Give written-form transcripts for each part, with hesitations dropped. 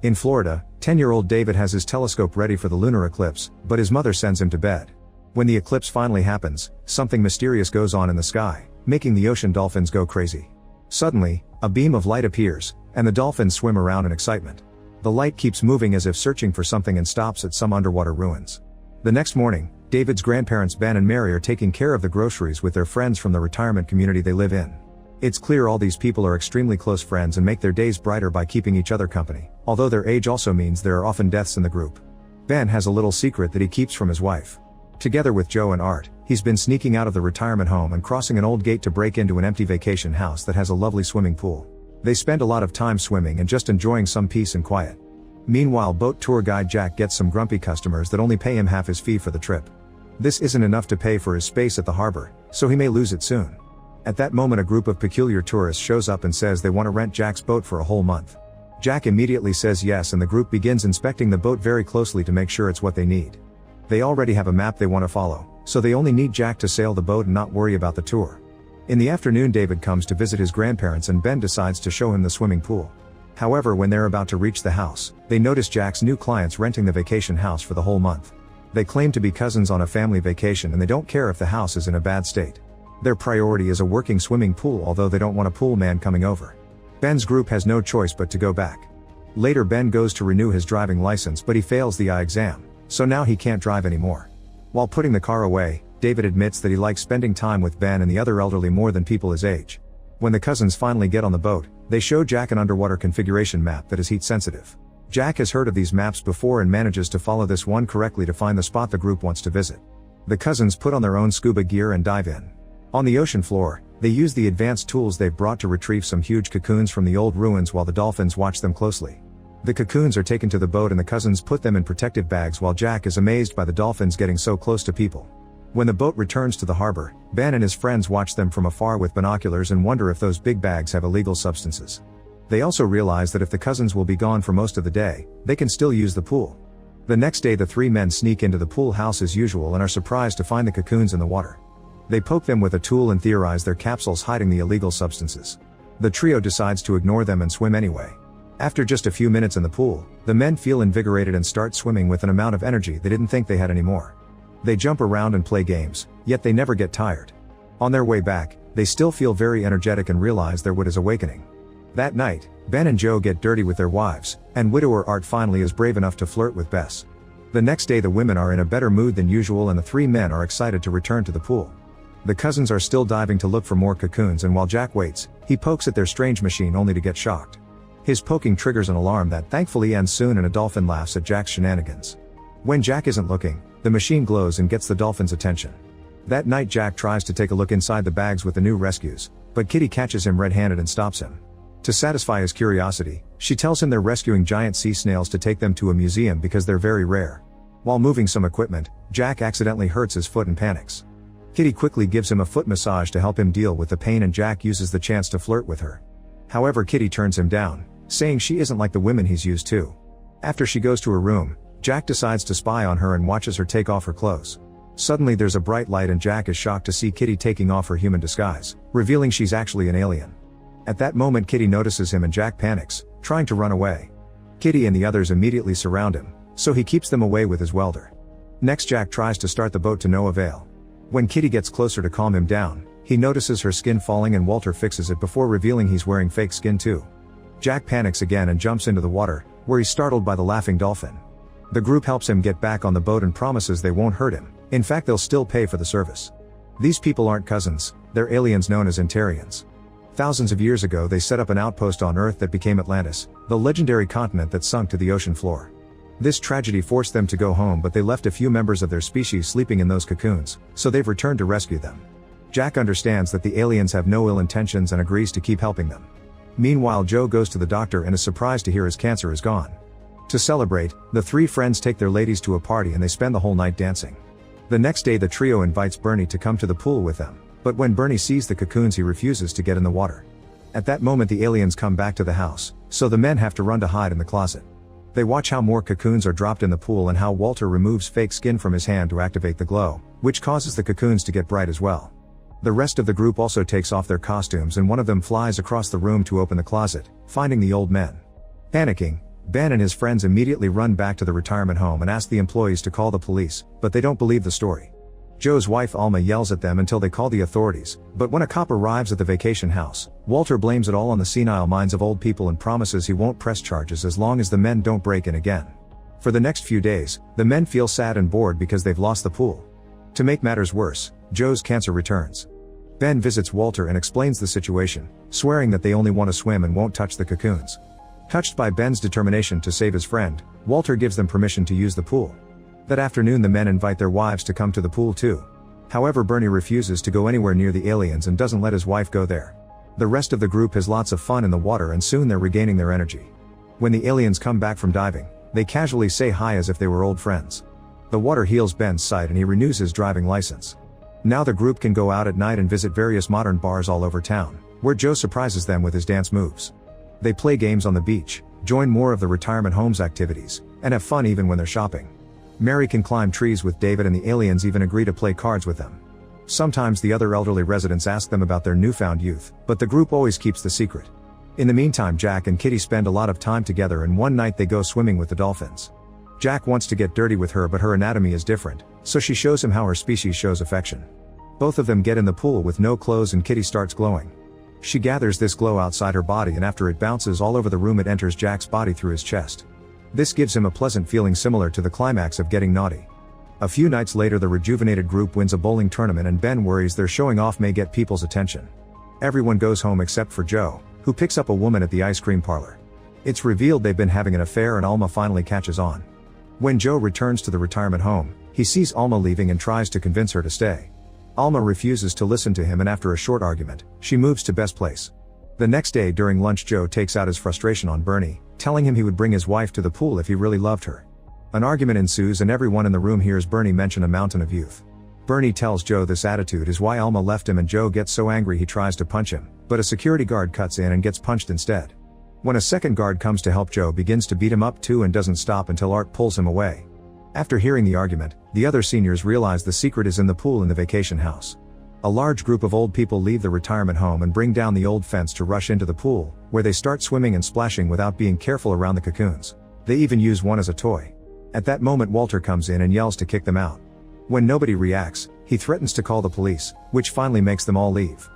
In Florida, 10-year-old David has his telescope ready for the lunar eclipse, but his mother sends him to bed. When the eclipse finally happens, something mysterious goes on in the sky, making the ocean dolphins go crazy. Suddenly, a beam of light appears, and the dolphins swim around in excitement. The light keeps moving as if searching for something and stops at some underwater ruins. The next morning, David's grandparents Ben and Mary are taking care of the groceries with their friends from the retirement community they live in. It's clear all these people are extremely close friends and make their days brighter by keeping each other company, although their age also means there are often deaths in the group. Ben has a little secret that he keeps from his wife. Together with Joe and Art, he's been sneaking out of the retirement home and crossing an old gate to break into an empty vacation house that has a lovely swimming pool. They spend a lot of time swimming and just enjoying some peace and quiet. Meanwhile, boat tour guide Jack gets some grumpy customers that only pay him half his fee for the trip. This isn't enough to pay for his space at the harbor, so he may lose it soon. At that moment, a group of peculiar tourists shows up and says they want to rent Jack's boat for a whole month. Jack immediately says yes, and the group begins inspecting the boat very closely to make sure it's what they need. They already have a map they want to follow, so they only need Jack to sail the boat and not worry about the tour. In the afternoon, David comes to visit his grandparents and Ben decides to show him the swimming pool. However, when they're about to reach the house, they notice Jack's new clients renting the vacation house for the whole month. They claim to be cousins on a family vacation and they don't care if the house is in a bad state. Their priority is a working swimming pool, although they don't want a pool man coming over. Ben's group has no choice but to go back. Later, Ben goes to renew his driving license, but he fails the eye exam, so now he can't drive anymore. While putting the car away, David admits that he likes spending time with Ben and the other elderly more than people his age. When the cousins finally get on the boat, they show Jack an underwater configuration map that is heat sensitive. Jack has heard of these maps before and manages to follow this one correctly to find the spot the group wants to visit. The cousins put on their own scuba gear and dive in. On the ocean floor, they use the advanced tools they've brought to retrieve some huge cocoons from the old ruins while the dolphins watch them closely. The cocoons are taken to the boat and the cousins put them in protective bags while Jack is amazed by the dolphins getting so close to people. When the boat returns to the harbor, Ben and his friends watch them from afar with binoculars and wonder if those big bags have illegal substances. They also realize that if the cousins will be gone for most of the day, they can still use the pool. The next day, the three men sneak into the pool house as usual and are surprised to find the cocoons in the water. They poke them with a tool and theorize they're capsules hiding the illegal substances. The trio decides to ignore them and swim anyway. After just a few minutes in the pool, the men feel invigorated and start swimming with an amount of energy they didn't think they had anymore. They jump around and play games, yet they never get tired. On their way back, they still feel very energetic and realize their wit is awakening. That night, Ben and Joe get dirty with their wives, and widower Art finally is brave enough to flirt with Bess. The next day, the women are in a better mood than usual and the three men are excited to return to the pool. The cousins are still diving to look for more cocoons, and while Jack waits, he pokes at their strange machine only to get shocked. His poking triggers an alarm that thankfully ends soon, and a dolphin laughs at Jack's shenanigans. When Jack isn't looking, the machine glows and gets the dolphin's attention. That night, Jack tries to take a look inside the bags with the new rescues, but Kitty catches him red-handed and stops him. To satisfy his curiosity, she tells him they're rescuing giant sea snails to take them to a museum because they're very rare. While moving some equipment, Jack accidentally hurts his foot and panics. Kitty quickly gives him a foot massage to help him deal with the pain, and Jack uses the chance to flirt with her. However, Kitty turns him down, saying she isn't like the women he's used to. After she goes to her room, Jack decides to spy on her and watches her take off her clothes. Suddenly there's a bright light and Jack is shocked to see Kitty taking off her human disguise, revealing she's actually an alien. At that moment, Kitty notices him and Jack panics, trying to run away. Kitty and the others immediately surround him, so he keeps them away with his welder. Next, Jack tries to start the boat to no avail. When Kitty gets closer to calm him down, he notices her skin falling and Walter fixes it before revealing he's wearing fake skin too. Jack panics again and jumps into the water, where he's startled by the laughing dolphin. The group helps him get back on the boat and promises they won't hurt him. In fact, they'll still pay for the service. These people aren't cousins, they're aliens known as Antarians. Thousands of years ago, they set up an outpost on Earth that became Atlantis, the legendary continent that sunk to the ocean floor. This tragedy forced them to go home, but they left a few members of their species sleeping in those cocoons, so they've returned to rescue them. Jack understands that the aliens have no ill intentions and agrees to keep helping them. Meanwhile, Joe goes to the doctor and is surprised to hear his cancer is gone. To celebrate, the three friends take their ladies to a party and they spend the whole night dancing. The next day, the trio invites Bernie to come to the pool with them, but when Bernie sees the cocoons, he refuses to get in the water. At that moment, the aliens come back to the house, so the men have to run to hide in the closet. They watch how more cocoons are dropped in the pool and how Walter removes fake skin from his hand to activate the glow, which causes the cocoons to get bright as well. The rest of the group also takes off their costumes and one of them flies across the room to open the closet, finding the old men. Panicking, Ben and his friends immediately run back to the retirement home and ask the employees to call the police, but they don't believe the story. Joe's wife Alma yells at them until they call the authorities, but when a cop arrives at the vacation house, Walter blames it all on the senile minds of old people and promises he won't press charges as long as the men don't break in again. For the next few days, the men feel sad and bored because they've lost the pool. To make matters worse, Joe's cancer returns. Ben visits Walter and explains the situation, swearing that they only want to swim and won't touch the cocoons. Touched by Ben's determination to save his friend, Walter gives them permission to use the pool. That afternoon the men invite their wives to come to the pool too. However, Bernie refuses to go anywhere near the aliens and doesn't let his wife go there. The rest of the group has lots of fun in the water and soon they're regaining their energy. When the aliens come back from diving, they casually say hi as if they were old friends. The water heals Ben's sight and he renews his driving license. Now the group can go out at night and visit various modern bars all over town, where Joe surprises them with his dance moves. They play games on the beach, join more of the retirement home's activities, and have fun even when they're shopping. Mary can climb trees with David and the aliens even agree to play cards with them. Sometimes the other elderly residents ask them about their newfound youth, but the group always keeps the secret. In the meantime, Jack and Kitty spend a lot of time together and one night they go swimming with the dolphins. Jack wants to get dirty with her but her anatomy is different, so she shows him how her species shows affection. Both of them get in the pool with no clothes and Kitty starts glowing. She gathers this glow outside her body and after it bounces all over the room it enters Jack's body through his chest. This gives him a pleasant feeling similar to the climax of Getting Naughty. A few nights later the rejuvenated group wins a bowling tournament and Ben worries their showing off may get people's attention. Everyone goes home except for Joe, who picks up a woman at the ice cream parlor. It's revealed they've been having an affair and Alma finally catches on. When Joe returns to the retirement home, he sees Alma leaving and tries to convince her to stay. Alma refuses to listen to him and after a short argument, she moves to Best Place. The next day during lunch Joe takes out his frustration on Bernie, telling him he would bring his wife to the pool if he really loved her. An argument ensues and everyone in the room hears Bernie mention a mountain of youth. Bernie tells Joe this attitude is why Alma left him and Joe gets so angry he tries to punch him, but a security guard cuts in and gets punched instead. When a second guard comes to help Joe begins to beat him up too and doesn't stop until Art pulls him away. After hearing the argument, the other seniors realize the secret is in the pool in the vacation house. A large group of old people leave the retirement home and bring down the old fence to rush into the pool, where they start swimming and splashing without being careful around the cocoons. They even use one as a toy. At that moment Walter comes in and yells to kick them out. When nobody reacts, he threatens to call the police, which finally makes them all leave.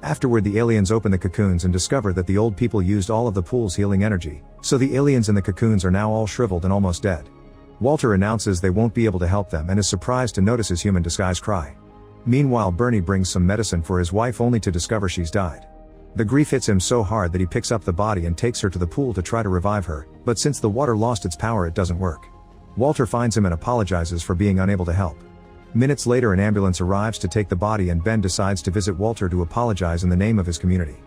Afterward the aliens open the cocoons and discover that the old people used all of the pool's healing energy, so the aliens in the cocoons are now all shriveled and almost dead. Walter announces they won't be able to help them and is surprised to notice his human disguise cry. Meanwhile Bernie brings some medicine for his wife only to discover she's died. The grief hits him so hard that he picks up the body and takes her to the pool to try to revive her, but since the water lost its power it doesn't work. Walter finds him and apologizes for being unable to help. Minutes later an ambulance arrives to take the body and Ben decides to visit Walter to apologize in the name of his community.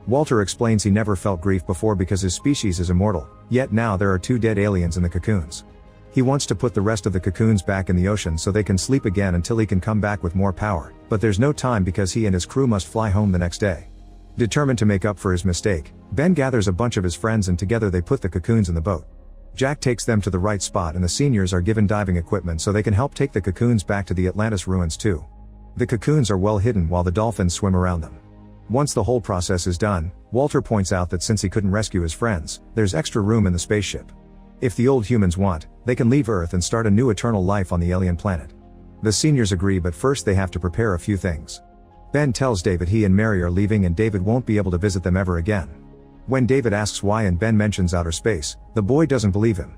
Walter explains he never felt grief before because his species is immortal, yet now there are 2 dead aliens in the cocoons. He wants to put the rest of the cocoons back in the ocean so they can sleep again until he can come back with more power, but there's no time because he and his crew must fly home the next day. Determined to make up for his mistake, Ben gathers a bunch of his friends and together they put the cocoons in the boat. Jack takes them to the right spot and the seniors are given diving equipment so they can help take the cocoons back to the Atlantis ruins too. The cocoons are well hidden while the dolphins swim around them. Once the whole process is done, Walter points out that since he couldn't rescue his friends, there's extra room in the spaceship. If the old humans want, they can leave Earth and start a new eternal life on the alien planet. The seniors agree but first they have to prepare a few things. Ben tells David he and Mary are leaving and David won't be able to visit them ever again. When David asks why and Ben mentions outer space, the boy doesn't believe him.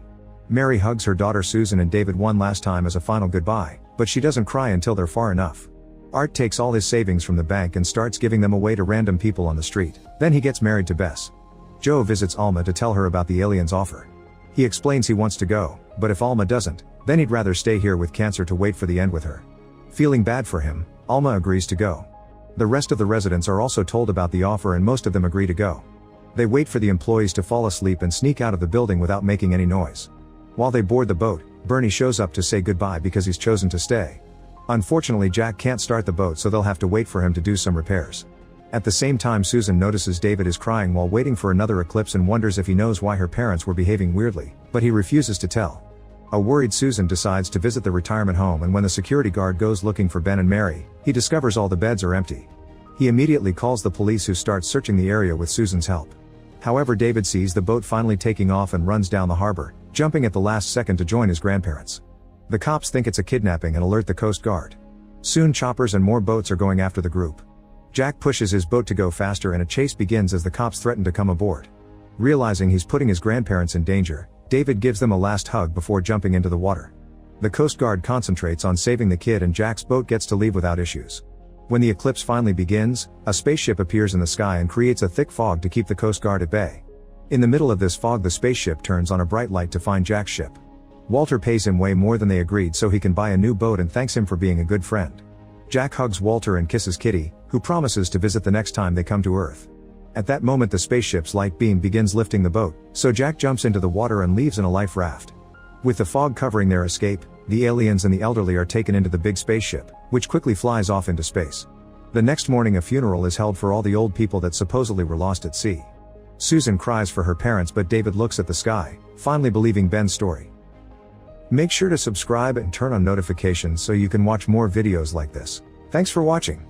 Mary hugs her daughter Susan and David one last time as a final goodbye, but she doesn't cry until they're far enough. Art takes all his savings from the bank and starts giving them away to random people on the street, then he gets married to Bess. Joe visits Alma to tell her about the aliens' offer. He explains he wants to go, but if Alma doesn't, then he'd rather stay here with cancer to wait for the end with her. Feeling bad for him, Alma agrees to go. The rest of the residents are also told about the offer and most of them agree to go. They wait for the employees to fall asleep and sneak out of the building without making any noise. While they board the boat, Bernie shows up to say goodbye because he's chosen to stay. Unfortunately Jack can't start the boat so they'll have to wait for him to do some repairs. At the same time Susan notices David is crying while waiting for another eclipse and wonders if he knows why her parents were behaving weirdly, but he refuses to tell. A worried Susan decides to visit the retirement home and when the security guard goes looking for Ben and Mary, he discovers all the beds are empty. He immediately calls the police who start searching the area with Susan's help. However, David sees the boat finally taking off and runs down the harbor, jumping at the last second to join his grandparents. The cops think it's a kidnapping and alert the Coast Guard. Soon choppers and more boats are going after the group. Jack pushes his boat to go faster and a chase begins as the cops threaten to come aboard. Realizing he's putting his grandparents in danger, David gives them a last hug before jumping into the water. The Coast Guard concentrates on saving the kid and Jack's boat gets to leave without issues. When the eclipse finally begins, a spaceship appears in the sky and creates a thick fog to keep the Coast Guard at bay. In the middle of this fog, the spaceship turns on a bright light to find Jack's ship. Walter pays him way more than they agreed so he can buy a new boat and thanks him for being a good friend. Jack hugs Walter and kisses Kitty, who promises to visit the next time they come to Earth. At that moment, the spaceship's light beam begins lifting the boat, so Jack jumps into the water and leaves in a life raft. With the fog covering their escape, the aliens and the elderly are taken into the big spaceship, which quickly flies off into space. The next morning, a funeral is held for all the old people that supposedly were lost at sea. Susan cries for her parents, but David looks at the sky, finally believing Ben's story. Make sure to subscribe and turn on notifications so you can watch more videos like this. Thanks for watching.